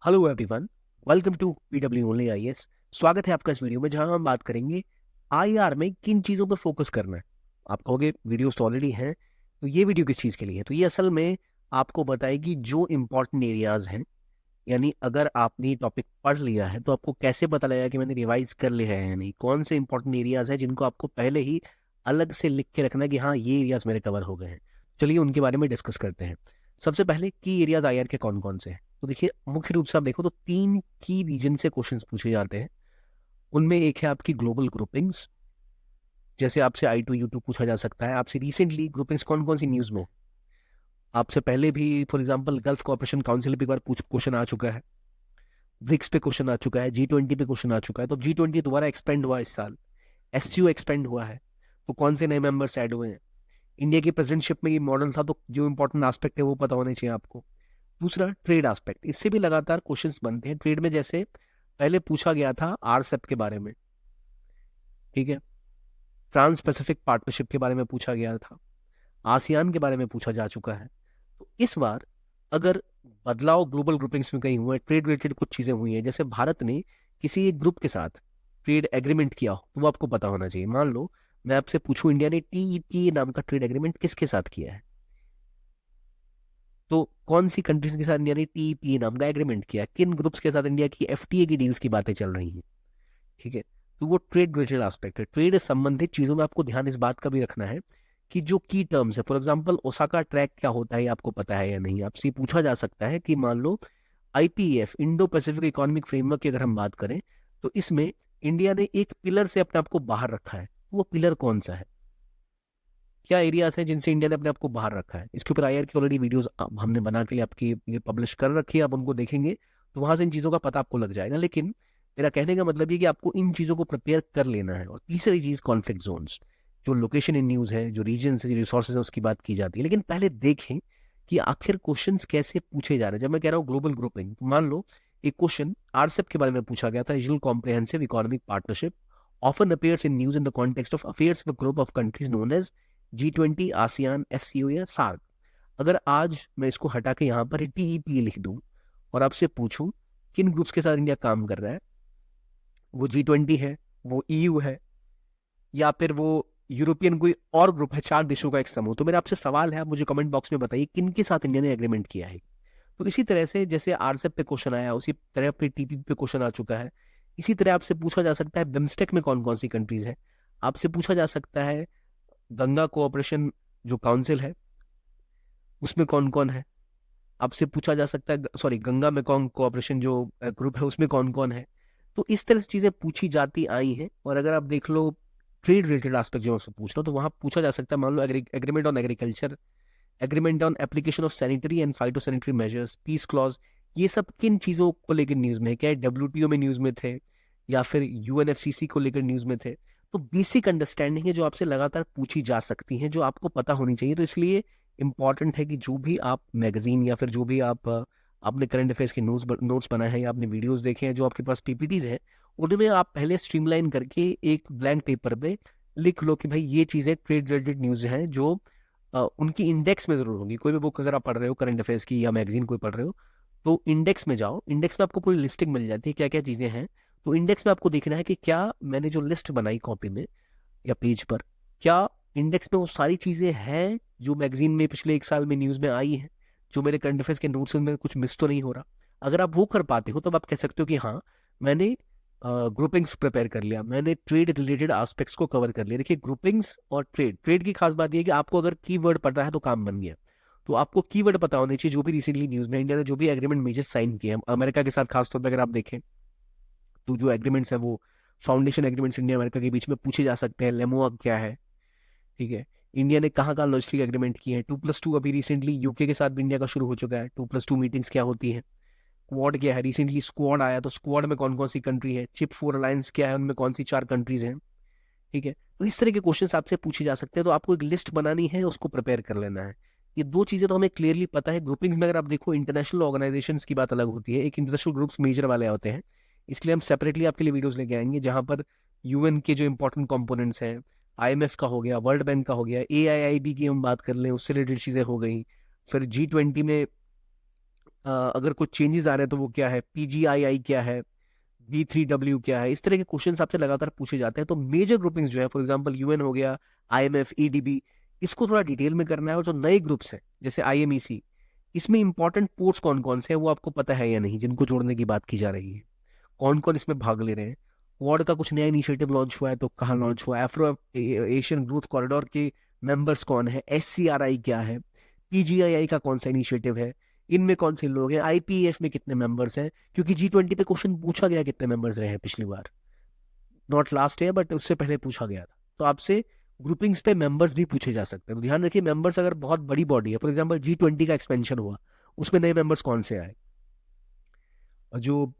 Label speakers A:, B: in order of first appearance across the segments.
A: Hello everyone, welcome to PW only IAS. स्वागत है आपका इस वीडियो में जहां हम बात करेंगे आईआर में किन चीज़ों पर फोकस करना है। आप कहोगे वीडियोस तो ऑलरेडी हैं, तो ये वीडियो किस चीज़ के लिए है? तो ये असल में आपको बताएगी जो इम्पोर्टेंट एरियाज हैं। यानी अगर आपने टॉपिक पढ़ लिया है तो आपको कैसे पता लगेगा कि मैंने रिवाइज कर लिया है या नहीं, कौन से इंपॉर्टेंट एरियाज हैं जिनको आपको पहले ही अलग से लिख के रखना है कि हाँ ये एरियाज मेरे कवर हो गए हैं। चलिए उनके बारे में डिस्कस करते हैं। सबसे पहले की एरियाज आईआर के कौन कौन से हैं? तो देखिए, मुख्य रूप से आप देखो तो 3 की रीजन से क्वेश्चंस पूछे जाते हैं। उनमें एक है आपकी ग्लोबल ग्रुपिंग्स, जैसे आपसे I2U2 पूछा जा सकता है। आपसे रिसेंटली ग्रुपिंग्स कौन कौन सी न्यूज में, आपसे पहले भी for example gulf cooperation council पे एक बार क्वेश्चन आ चुका है, ब्रिक्स पे क्वेश्चन आ चुका है, G20 पे क्वेश्चन आ चुका है। तो G20 दोबारा एक्सपेंड हुआ इस साल, SCO एक्सपेंड हुआ है, तो कौन से नए मेंबर्स ऐड हुए हैं। इंडिया की प्रेसिडेंटशिप में ये मॉडल था, तो जो इंपॉर्टेंट एस्पेक्ट है वो पता होने चाहिए आपको। दूसरा ट्रेड एस्पेक्ट, इससे भी लगातार क्वेश्चंस बनते हैं ट्रेड में। जैसे पहले पूछा गया था आरसेप के बारे में, ठीक है, ट्रांस पैसिफिक पार्टनरशिप के बारे में पूछा गया था, आसियान के बारे में पूछा जा चुका है। तो इस बार अगर बदलाव ग्लोबल ग्रुपिंग्स में कहीं हुए, ट्रेड रिलेटेड कुछ चीजें हुई हैं, जैसे भारत ने किसी एक ग्रुप के साथ ट्रेड एग्रीमेंट किया हो, तो वो आपको पता होना चाहिए। मान लो मैं आपसे पूछूं इंडिया ने TEPA नाम का ट्रेड एग्रीमेंट किसके साथ किया है, तो कौन सी कंट्रीज के साथ इंडिया ने TEPA नाम का एग्रीमेंट किया है, किन ग्रुप्स के साथ इंडिया की FTA की डील्स की बातें चल रही हैं, ठीक है। तो वो ट्रेड रिलेटेड एस्पेक्ट है। ट्रेड संबंधित चीजों में आपको ध्यान इस बात का भी रखना है कि जो की टर्म्स है, फॉर एग्जांपल ओसाका ट्रैक क्या होता है, ये आपको पता है या नहीं। आपसे पूछा जा सकता है कि मान लो IPEF, Indo Pacific economic framework की अगर हम बात करें, तो इसमें इंडिया ने एक पिलर से अपने आप को बाहर रखा है। वो पिलर कौन सा है, क्या एरियाज हैं जिनसे इंडिया ने अपने आप को बाहर रखा है। इसके ऊपर आईआर की ऑलरेडी वीडियोस हमने बना के लिए आपकी ये पब्लिश कर रखी है, आप उनको देखेंगे तो वहां से इन चीजों का पता आपको लग जाएगा। लेकिन मेरा कहने का मतलब ये कि आपको इन चीजों को प्रिपेयर कर लेना है। और तीसरी चीज कॉन्फ्लिक्ट जोन्स, जो लोकेशन इन न्यूज है, जो रीजन है, जो रिसोर्सेज है, उसकी बात की जाती है। लेकिन पहले देखें कि आखिर क्वेश्चंस कैसे पूछे जा रहे हैं। जब मैं कह रहा हूँ ग्लोबल ग्रुपिंग, तो मान लो एक क्वेश्चन आरसेप के बारे में पूछा गया था, regional comprehensive economic partnership often appears in news in the context of affairs with a group of countries known as G20, ASEAN, SCO या सार्क। अगर आज मैं इसको हटा के यहाँ पर TEPA लिख दूं और आपसे पूछूं किन ग्रुप्स के साथ इंडिया काम कर रहा है, वो G20 है, वो EU है, या फिर वो यूरोपियन कोई और ग्रुप है, 4 देशों का एक समूह, तो मेरा आपसे सवाल है, आप मुझे कमेंट बॉक्स में बताइए किन के साथ इंडिया ने एग्रीमेंट किया है। तो इसी तरह से जैसे आरसेप पे क्वेश्चन आया, उसी तरह पे TPP पे क्वेश्चन आ चुका है। इसी तरह आपसे पूछा जा सकता है बिम्स्टेक में कौन कौन सी कंट्रीज है। आपसे पूछा जा सकता है गंगा कोऑपरेशन जो काउंसिल है उसमें कौन कौन है। आपसे पूछा जा सकता है सॉरी गंगा मेकोंग कोऑपरेशन जो ग्रुप है उसमें कौन कौन है। तो इस तरह से चीजें पूछी जाती आई हैं। और अगर आप देख लो ट्रेड रिलेटेड एस्पेक्ट जो मैं आपसे पूछ रहा हूँ, तो वहां पूछा जा सकता है, मान लो agreement on agriculture, agreement on application of sanitary and phytosanitary measures, peace clause, ये सब किन चीजों को लेकर न्यूज में है। क्या WTO में न्यूज में थे या फिर UNFCCC को लेकर न्यूज में थे। तो बेसिक अंडरस्टैंडिंग है जो आपसे लगातार पूछी जा सकती है, जो आपको पता होनी चाहिए। तो इसलिए इंपॉर्टेंट है कि जो भी आप मैगजीन या फिर जो भी आप आपने करंट अफेयर्स के नोट्स बनाए हैं या आपने वीडियोस देखे हैं, जो आपके पास PPTs है, उनमें आप पहले स्ट्रीमलाइन करके एक ब्लैंक पेपर पे लिख लो कि भाई ये चीजें ट्रेड रिलेटेड न्यूज हैं जो उनकी इंडेक्स में जरूर होगी। कोई भी बुक अगर आप पढ़ रहे हो करंट अफेयर्स की या मैगजीन कोई पढ़ रहे हो, तो इंडेक्स में जाओ। इंडेक्स में आपको पूरी लिस्टिंग मिल जाती है क्या क्या चीजें हैं। तो इंडेक्स में आपको देखना है कि क्या मैंने जो लिस्ट बनाई कॉपी में या पेज पर, क्या इंडेक्स में वो सारी चीजें हैं जो मैगजीन में पिछले 1 साल में न्यूज में आई हैं, जो मेरे करंट अफेयर्स के नोट्स में कुछ मिस तो नहीं हो रहा। अगर आप वो कर पाते हो तो आप कह सकते हो कि हाँ मैंने ग्रुपिंग्स प्रिपेयर कर लिया, मैंने ट्रेड रिलेटेड एस्पेक्ट्स को कवर कर लिया। देखिए ग्रुपिंग्स और ट्रेड की खास बात यह है कि आपको अगर कीवर्ड पता है तो काम बन गया। तो आपको कीवर्ड पता होने चाहिए। जो भी रिसेंटली न्यूज में इंडिया ने जो भी एग्रीमेंट मेजर साइन किए हैं अमेरिका के साथ, खासतौर पर अगर आप देखें तो जो एग्रीमेंट्स है वो फाउंडेशन एग्रीमेंट्स इंडिया अमेरिका के बीच में पूछे जा सकते हैं। लेमोआ क्या है, ठीक है, इंडिया ने कहाँ कहाँ लॉजिस्टिक एग्रीमेंट किए हैं। 2+2 अभी रिसेंटली यूके के साथ भी इंडिया का शुरू हो चुका है। 2+2 मीटिंग्स क्या होती है, क्वाड क्या है, रिसेंटली स्क्वाड आया, तो स्क्वाड में कौन कौन सी कंट्री है, चिप 4 अलायंस क्या है, उनमें कौन सी 4 कंट्रीज हैं, ठीक है। तो इस तरह के क्वेश्चंस आपसे पूछे जा सकते हैं। तो आपको एक लिस्ट बनानी है, उसको प्रिपेयर कर लेना है। ये 2 चीजें तो हमें क्लियरली पता है। ग्रुपिंग्स में अगर आप देखो इंटरनेशनल ऑर्गेनाइजेशंस की बात अलग होती है, एक इंटरनेशनल ग्रुप्स मेजर वाले होते हैं, इसलिए हम सेपरेटली आपके लिए वीडियोस लेके आएंगे जहां पर UN के जो इंपॉर्टेंट कंपोनेंट्स हैं, IMF का हो गया, वर्ल्ड बैंक का हो गया, AIIB की हम बात कर लें, उससे रिलेटेड चीजें हो गई। फिर G20 में अगर कुछ चेंजेस आ रहे हैं तो वो क्या है, PGII क्या है, B3W क्या है, इस तरह के क्वेश्चन आपसे लगातार पूछे जाते हैं। तो मेजर ग्रुपिंग्स जो है, फॉर एग्जांपल UN हो गया, IMF, EDB, इसको थोड़ा डिटेल में करना है। और जो नए ग्रुप्स हैं जैसे IMEC, इसमें इंपॉर्टेंट पोर्ट्स कौन कौन से हैं वो आपको पता है या नहीं, जिनको जोड़ने की बात की जा रही है, कौन कौन इसमें भाग ले रहे हैं। क्वाड का कुछ नया इनिशिएटिव लॉन्च हुआ है तो कहाँ लॉन्च हुआ है, अफ्रो एशियन ग्रोथ कॉरिडोर के मेंबर्स कौन है, SCRI क्या है, PGII का कौन सा इनिशिएटिव है, इनमें कौन से लोग हैं, IPEF में कितने मेंबर्स हैं, क्योंकि G20 पे क्वेश्चन पूछा गया कितने मेंबर्स रहे हैं पिछली बार, नॉट लास्ट ईयर बट उससे पहले पूछा गया था। तो आपसे ग्रुपिंग्स पे मेंबर्स भी पूछे जा सकते हैं। तो ध्यान रखिए, मेंबर्स अगर बहुत बड़ी बॉडी है, फॉर एग्जाम्पल G20 का एक्सपेंशन हुआ, उसमें नए मेंबर्स कौन से आए, और जो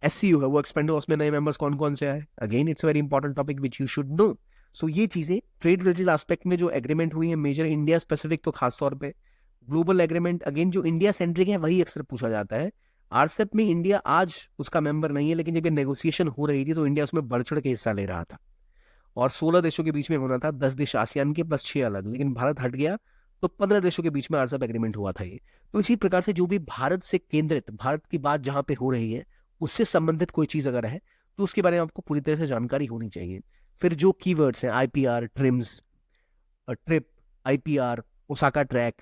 A: SCO है वो एक्सपेंड हुआ, उसमें नए मेंबर्स कौन कौन से आए। Again it's very important topic which you should know. So ये चीजें ट्रेड रिलेटेड एस्पेक्ट में जो एग्रीमेंट हुई है मेजर इंडिया स्पेसिफिक, तो खास तौर पे ग्लोबल एग्रीमेंट, अगेन जो इंडिया सेंट्रिक है वही अक्सर पूछा जाता है। RCEP में इंडिया आज उसका मेंबर नहीं है, लेकिन जब ये नेगोशिएशन हो रही थी तो इंडिया उसमें बढ़ चढ़ के हिस्सा ले रहा था, और 16 देशों के बीच में होना था, 10 देश आसियान के प्लस 6 अलग, लेकिन भारत हट गया तो 15 देशों के बीच में RCEP एग्रीमेंट हुआ था ये। तो इसी प्रकार से जो भी भारत से केंद्रित, भारत की बात जहां पे हो रही है उससे संबंधित कोई चीज अगर है तो उसके बारे में आपको पूरी तरह से जानकारी होनी चाहिए। फिर जो कीवर्ड्स हैं, IPR, TRIMS, trip, IPR, Osaka track,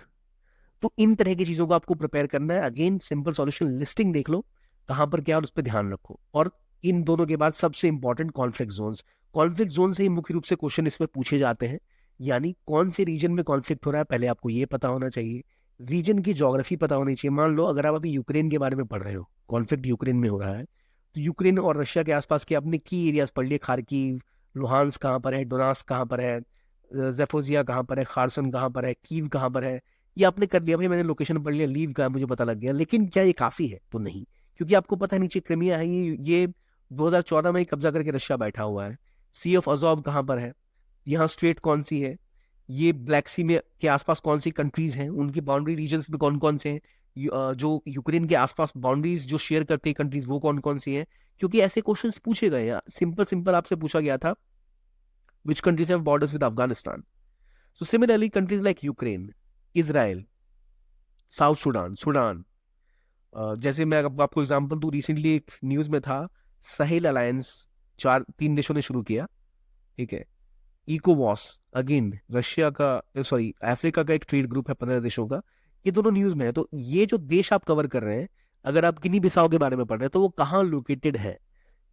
A: तो इन तरह की चीजों को आपको प्रिपेयर करना है। अगेन सिंपल सॉल्यूशन लिस्टिंग देख लो कहां पर क्या, और उस पर ध्यान रखो। और इन दोनों के बाद सबसे important conflict zones, conflict zone से ही मुख्य रूप से क्वेश्चन इसमें पूछे जाते हैं, यानी कौन से रीजन में कॉन्फ्लिक्ट हो रहा है पहले आपको ये पता होना चाहिए, रीजन की ज्योग्राफी पता होनी चाहिए। मान लो अगर आप अभी यूक्रेन के बारे में पढ़ रहे हो, कॉन्फ्लिक्ट यूक्रेन में हो रहा है, तो यूक्रेन और रशिया के आसपास के अपने की एरियाज पढ़ लिए, खार्किव, लुहांस कहाँ पर है, डोनास कहाँ पर है, जेफोजिया कहाँ पर है, खारसन कहाँ पर है, कीव कहाँ पर है, ये आपने कर लिया भाई, मैंने लोकेशन पढ़ लिया, लीव का मुझे पता लग गया। लेकिन क्या ये काफी है? तो नहीं, क्योंकि आपको पता है नीचे क्रिमिया है, ये 2014 में ही कब्जा करके रशिया बैठा हुआ है। सी ऑफ अजोव कहाँ पर है, यहाँ स्ट्रेट कौन सी है, ये ब्लैक सी में के आसपास कौन सी कंट्रीज हैं, उनकी बाउंड्री रीजन्स में कौन कौन से हैं, जो यूक्रेन के आसपास बाउंड्रीज जो शेयर करते हैं कंट्रीज वो कौन कौन सी हैं, क्योंकि ऐसे क्वेश्चंस पूछे गए हैं। सिंपल सिंपल आपसे पूछा गया था which countries have borders with Afghanistan. So similarly countries like Ukraine, Israel, south Sudan, Sudan, जैसे मैं आपको एग्जांपल दूं, रिसेंटली एक न्यूज में था, साहेल अलायंस 3 देशों ने शुरू किया, ठीक है, इकोवॉस, अगेन रशिया का, सॉरी अफ्रीका का एक ट्रेड ग्रुप है 15 देशों का, ये दोनों न्यूज में है। तो ये जो देश आप कवर कर रहे हैं, अगर आप गिनी बिसाओ के बारे में पढ़ रहे हैं तो वो कहाँ लोकेटेड है,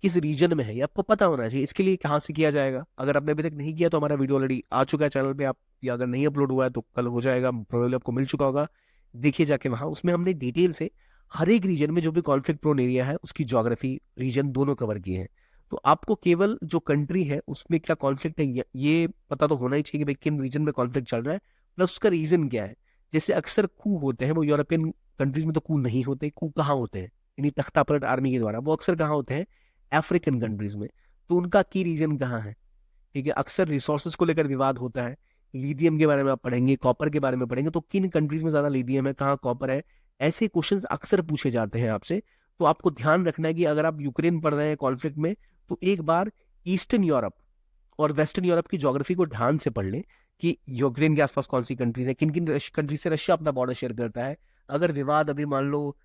A: किस रीजन में है, ये आपको पता होना चाहिए। इसके लिए कहाँ से किया जाएगा, अगर आपने अभी तक नहीं किया तो हमारा वीडियो ऑलरेडी आ चुका है चैनल पे, आप या अगर नहीं अपलोड हुआ है तो कल हो जाएगा, प्रोबेबली आपको मिल चुका होगा, देखिए जाके वहां, उसमें हमने डिटेल से हर एक रीजन में जो भी कॉन्फ्लिक्ट प्रोन एरिया है उसकी ज्योग्राफी, रीजन दोनों कवर किए हैं। तो आपको केवल जो कंट्री है उसमें क्या कॉन्फ्लिक्ट है ये पता तो होना ही चाहिए कि भाई किन रीजन में कॉन्फ्लिक्ट चल रहा है, प्लस उसका रीजन क्या है। जैसे अक्सर कू होते हैं वो यूरोपियन कंट्रीज में तो कू नहीं होते, कू कहाँ होते हैं, यानी तख्ता पलट आर्मी के द्वारा, वो अक्सर कहाँ होते हैं, अफ्रीकन कंट्रीज में। तो उनका की रीजन कहाँ है, ठीक है। अक्सर रिसोर्सेज को लेकर विवाद होता है, लिथियम के बारे में आप पढ़ेंगे, कॉपर के बारे में पढ़ेंगे, तो किन कंट्रीज में ज्यादा लिथियम है, कहाँ कॉपर है, ऐसे क्वेश्चंस अक्सर पूछे जाते हैं आपसे। तो आपको ध्यान रखना है कि अगर आप यूक्रेन पढ़ रहे हैं कॉन्फ्लिक्ट में, तो एक बार ईस्टर्न यूरोप और वेस्टर्न यूरोप की ज्योग्राफी को ध्यान से पढ़ लें कि यूक्रेन के आसपास कौन सी कंट्रीज है, किन किन कंट्री से रशिया अपना बॉर्डर शेयर करता है। अगर विवाद अभी मान लो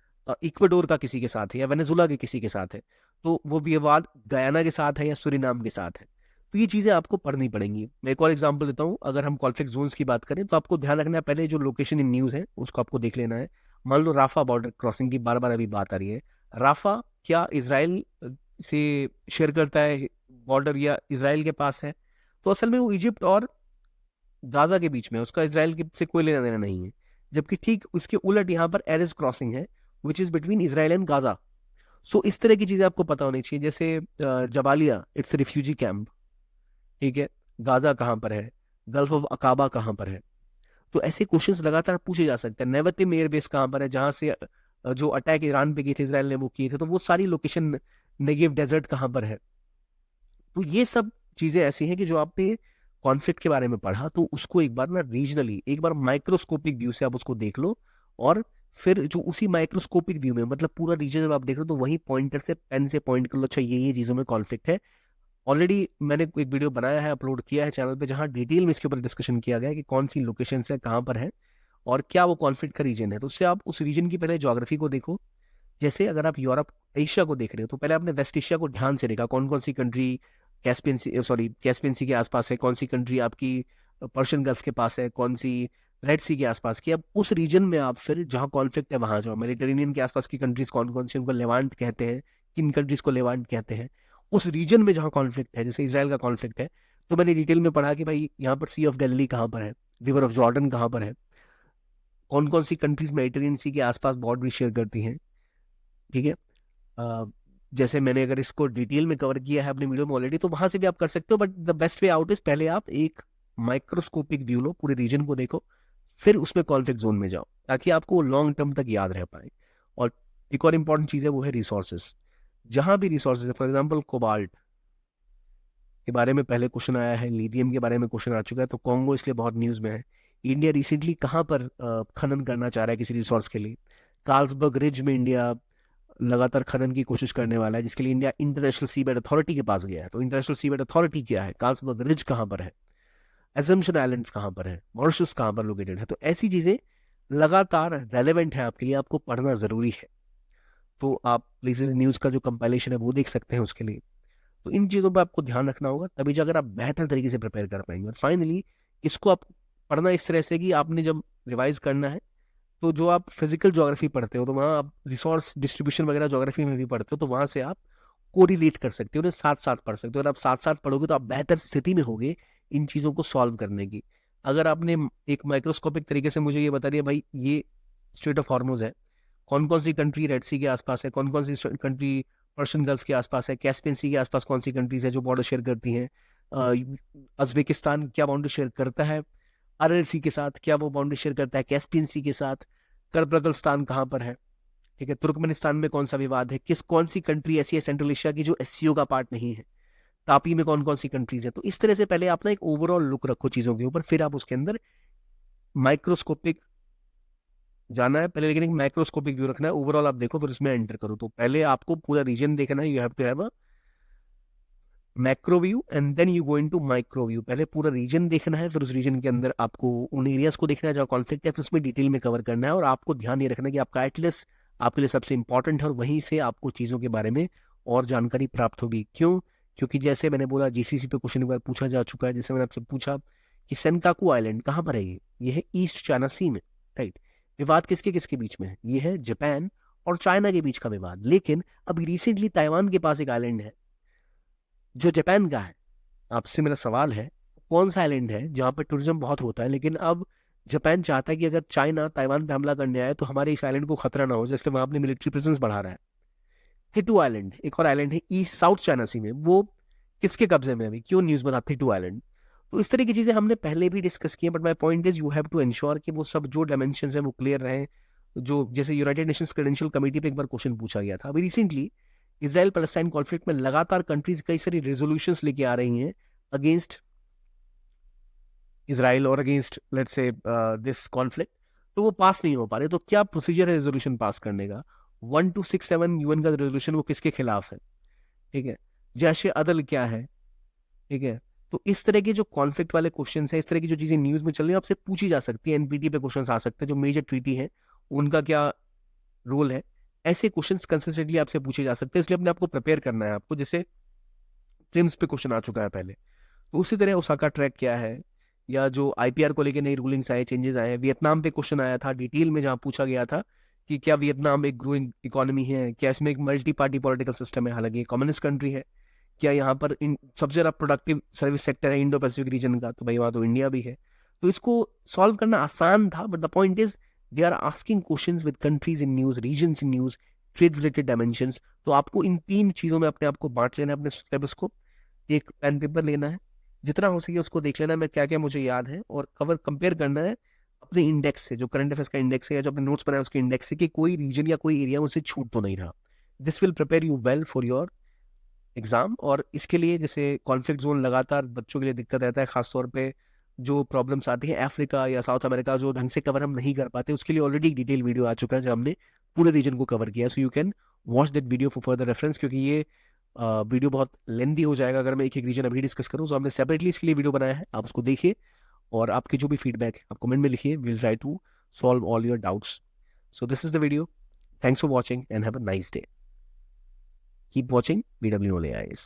A: इक्वाडोर का किसी के साथ है या वेनेजुला के किसी के साथ है, तो वो विवाद गयाना के साथ है या सूरीनाम के साथ है, तो ये चीजें आपको पढ़नी पड़ेंगी। मैं एक और एग्जांपल देता हूँ, अगर हम कॉन्फ्लिक्ट जोन्स की बात करें तो आपको ध्यान रखना है, पहले जो लोकेशन इन न्यूज है उसको आपको देख लेना है। मान लो राफा बॉर्डर क्रॉसिंग की बार बार अभी बात आ रही है, राफा क्या इसराइल से शेयर करता है बॉर्डर या इसराइल के पास है? तो असल में वो इजिप्ट और गाजा के बीच में, उसका इसराइल से कोई लेना देना नहीं है। जबकि ठीक उसके उलट यहाँ पर एरिस क्रॉसिंग है which is between Israel and Gaza. So इस तरह की चीजें आपको पता होनी चाहिए। जैसे जबालिया, इट्स रिफ्यूजी कैंप, ठीक है, गाजा कहाँ पर है, गल्फ ऑफ अकाबा कहाँ पर है। तो ऐसे क्वेश्चंस लगातार पूछे जा सकते हैं। नेवतिम एयरबेस कहाँ पर है, जहां से जो अटैक ईरान पे किए थे इसराइल ने वो किए थे, तो वो सारी लोकेशन, नेगेव डेजर्ट कहाँ पर है। तो ये सब चीजें ऐसी हैं कि जो आपने कॉन्फ्लिक्ट के बारे में पढ़ा, तो उसको एक बार ना रीजनली, एक बार माइक्रोस्कोपिक व्यू से आप उसको देख लो, और फिर जो उसी माइक्रोस्कोपिक व्यू में, मतलब पूरा रीजन जब आप देख लो तो वही पॉइंटर से पेन से पॉइंट कर लो, अच्छा ये चीजों में कॉन्फ्लिक्ट है। ऑलरेडी मैंने एक वीडियो बनाया है, अपलोड किया है चैनल पे, जहां डिटेल में इसके ऊपर डिस्कशन किया गया है कि कौन सी लोकेशन है, कहाँ पर है, और क्या वो कॉन्फ्लिक्ट का रीजन है। तो उससे आप उस रीजन की पहले ज्योग्राफी को देखो। जैसे अगर आप यूरोप एशिया को देख रहे हो तो पहले आपने वेस्ट एशिया को ध्यान से देखा, कौन कौन सी कंट्री कैस्पियन सी के आसपास है, कौन सी कंट्री आपकी पर्शियन गल्फ के पास है, कौन सी रेड सी के आसपास की। अब उस रीजन में आप फिर जहाँ कॉन्फ्लिक्ट है वहां जाओ। मेडिटेरेनियन के आसपास की कंट्रीज कौन कौन सी, उनको लेवांट कहते हैं, किन कंट्रीज को लेवांट कहते हैं। उस रीजन में जहाँ कॉन्फ्लिक्ट है, जैसे इसराइल का कॉन्फ्लिक्ट है, तो मैंने डिटेल में पढ़ा कि भाई यहाँ पर सी ऑफ गैलिली कहाँ पर है, रिवर ऑफ जॉर्डन कहाँ पर है, कौन कौन सी कंट्रीज मेडिटेरियन सी के आसपास बॉर्डर शेयर करती हैं। ठीक है। अ, जैसे मैंने अगर इसको डिटेल में कवर किया है अपने वीडियो में ऑलरेडी, तो वहां से भी आप कर सकते हो, but the best way out is पहले आप एक माइक्रोस्कोपिक व्यू लो, पूरे रीजन को देखो, फिर उसमें कॉन्फ्लिक्ट जोन में जाओ, ताकि आपको लॉन्ग टर्म तक याद रह पाए। और एक और इंपॉर्टेंट चीज है, वो है रिसोर्सेज। जहां भी रिसोर्सेज है, फॉर एग्जाम्पल कोबाल्ट के बारे में पहले क्वेश्चन आया है, लिथियम के बारे में क्वेश्चन आ चुका है, तो कॉन्गो इसलिए बहुत न्यूज में है। इंडिया रिसेंटली कहाँ पर खनन करना चाह रहा है किसी रिसोर्स के लिए? कार्ल्सबर्ग रिज में इंडिया लगातार खनन की कोशिश करने वाला है, जिसके लिए इंडिया इंटरनेशनल सीबेड अथॉरिटी के पास गया है। तो इंटरनेशनल सीबेड अथॉरिटी क्या है, कार्ल्सबर्ग रिज कहाँ पर है, एजम्पशन आइलैंड्स कहाँ पर है, मॉरिशस कहाँ पर लोकेटेड है। तो ऐसी चीजें लगातार रेलेवेंट है आपके लिए, आपको पढ़ना जरूरी है। तो आप प्लेसेस न्यूज का जो कंपाइलेशन है वो देख सकते हैं उसके लिए। तो इन चीज़ों पर आपको ध्यान रखना होगा, तभी जाकर आप बेहतर तरीके से प्रिपेयर कर पाएंगे। और फाइनली इसको आप पढ़ना इस तरह से कि आपने जब रिवाइज करना है, तो जो आप फिजिकल ज्योग्राफी पढ़ते हो, तो वहाँ आप रिसोर्स डिस्ट्रीब्यूशन वगैरह ज्योग्राफी में भी पढ़ते हो, तो वहाँ से आप कोरिलेट कर सकते हो, उन्हें साथ साथ पढ़ सकते हो। अगर आप साथ साथ पढ़ोगे तो आप बेहतर स्थिति में होगे इन चीज़ों को सॉल्व करने की। अगर आपने एक माइक्रोस्कोपिक तरीके से मुझे ये बता दिया भाई ये स्ट्रेट ऑफ हॉर्मुज है, कौन कौन सी कंट्री रेड सी के आसपास है, कौन कौन सी कंट्री पर्शियन गल्फ के आसपास है, कैस्पियन सी के आसपास कौन सी कंट्रीज है जो बॉर्डर शेयर करती हैं, अजबेकिस्तान क्या बाउंड्री शेयर करता है अरल सी के साथ, क्या वो बाउंड्री शेयर करता है कैस्पियन सी के साथ, करबगलस्तान कहाँ पर है, ठीक है, तुर्कमेनिस्तान में कौन सा विवाद है, कौन सी कंट्री ऐसी है सेंट्रल एशिया की जो एससीओ का पार्ट नहीं है, तापी में कौन कौन सी कंट्रीज है। तो इस तरह से पहले आप ना एक ओवरऑल लुक रखो चीजों के ऊपर, फिर आप उसके अंदर माइक्रोस्कोपिक जाना है पहले, लेकिन एक माइक्रोस्कोपिक व्यू रखना है। ओवरऑल आप देखो फिर उसमें एंटर करो। तो पहले आपको पूरा रीजन देखना है, you have to have a macro view and then you go into micro view. पहले पूरा रीजन देखना है, फिर उस रीजन के अंदर आपको उन एरियाज को देखना है जहाँ कॉन्फ्लिक्ट है, फिर उसमें डिटेल में कवर करना है। और आपको ध्यान ये रखना है कि आपका एटलस आपके लिए सबसे इंपॉर्टेंट है, और वहीं से आपको चीज़ों के बारे में और जानकारी प्राप्त होगी। क्यों? क्योंकि जैसे मैंने बोला जीसीसी पे क्वेश्चन एक बार पूछा जा चुका है, जैसे मैंने आपसे पूछा कि सेनकाकू आइलैंड कहाँ पर है, ये है ईस्ट चाइना सी में, राइट। विवाद किसके किसके बीच में है? ये है जापान और चाइना के बीच का विवाद। लेकिन अभी रिसेंटली ताइवान के पास एक आइलैंड है जो जापान का है। आपसे मेरा सवाल है, कौन सा आइलैंड है जहाँ पर टूरिज्म बहुत होता है, लेकिन अब जापान चाहता है कि अगर चाइना ताइवान पे हमला करने आए तो हमारे इस आइलैंड को खतरा ना हो, जैसे वहां अपनी मिलिट्री प्रेजेंस बढ़ा रहा है। थिटू आइलैंड एक और आइलैंड है ईस्ट साउथ चाइना सी में, वो किसके कब्जे में है अभी, क्यों न्यूज बना थिटू आइलैंड। तो इस तरह की चीजें हमने पहले भी डिस्कस की है, but my point is you have to ensure कि वो सब जो डायमेंशन है वो क्लियर रहे। जो जैसे यूनाइटेड नेशंस क्रेडेंशियल कमेटी पे एक बार क्वेश्चन पूछा गया था, अभी रिसेंटली इसराइल पैलेस्टाइन कॉन्फ्लिक्ट में लगातार कंट्रीज कई सारी रेजोल्यूशंस लेके आ रही हैं अगेंस्ट इसराइल और against let's say this conflict, तो वो पास नहीं हो पा रहे। तो क्या प्रोसीजर है रेजोल्यूशन पास करने का? 1267 यूएन का रेजोल्यूशन, वो किसके खिलाफ है? ठीक है। जैश अदल क्या है? ठीक है। तो इस तरह के जो कॉन्फ्लिक्ट वाले क्वेश्चन है, इस तरह की जो चीजें न्यूज में चल रही है आपसे पूछी जा सकती है, एनपीटी पे क्वेश्चन आ सकते हैं, जो मेजर ट्रीटी है उनका क्या रोल है, ऐसे क्वेश्चंस कंसिस्टेंटली आपसे पूछे जा सकते हैं। इसलिए अपने आपको प्रिपेयर करना है आपको। जैसे ट्रिम्स पे क्वेश्चन आ चुका है पहले, तो उसी तरह ओसाका ट्रैक क्या है, या जो आईपीआर को लेकर नई रूलिंग्स आए, चेंजेस आए। वियतनाम पे क्वेश्चन आया था डिटेल में, जहां पूछा गया था कि क्या वियतनाम एक ग्रोइंग इकोनॉमी है, क्या इसमें एक मल्टी पार्टी पॉलिटिकल सिस्टम है, हालांकि कम्युनिस्ट कंट्री है, क्या यहाँ पर सबसे ज्यादा प्रोडक्टिव सर्विस सेक्टर है इंडो पैसिफिक रीजन का, तो भाई वहाँ तो इंडिया भी है। तो इसको सॉल्व करना आसान था, but the point is they are asking questions with countries in news, regions in news, trade related dimensions. तो आपको इन तीन चीजों में अपने आप को बांट लेना है, अपने सिलेबस को। एक पेन पेपर लेना है, जितना हो सके उसको देख लेना मैं क्या क्या मुझे याद है, और कवर कंपेयर करना है अपने इंडेक्स से, जो करंट अफेयर्स का इंडेक्स है या जो अपने नोट्स बनाए उसके इंडेक्स से, कि कोई रीजन या कोई एरिया मुझसे छूट तो नहीं रहा। This will prepare you well for your exam. और इसके लिए जैसे कॉन्फ्लिक्ट जोन लगातार बच्चों के लिए दिक्कत रहता है, खासतौर पे जो प्रॉब्लम्स आती हैं अफ्रीका या साउथ अमेरिका, जो ढंग से कवर हम नहीं कर पाते, उसके लिए ऑलरेडी एक डिटेल वीडियो आ चुका है जहाँ हमने पूरे रीजन को कवर किया। So you can watch that video for further reference, क्योंकि ये वीडियो बहुत लेंदी हो जाएगा अगर मैं एक एक रीजन अभी डिस्कस करूँ। तो हमने सेपरेटली इसके लिए वीडियो बनाया है, आप उसको देखिए और आपके जो भी फीडबैक है आप कमेंट में लिखिए, will try to solve all your doubts. So this is the video. Thanks for watching and have a nice day. Keep watching BW Only Eyes.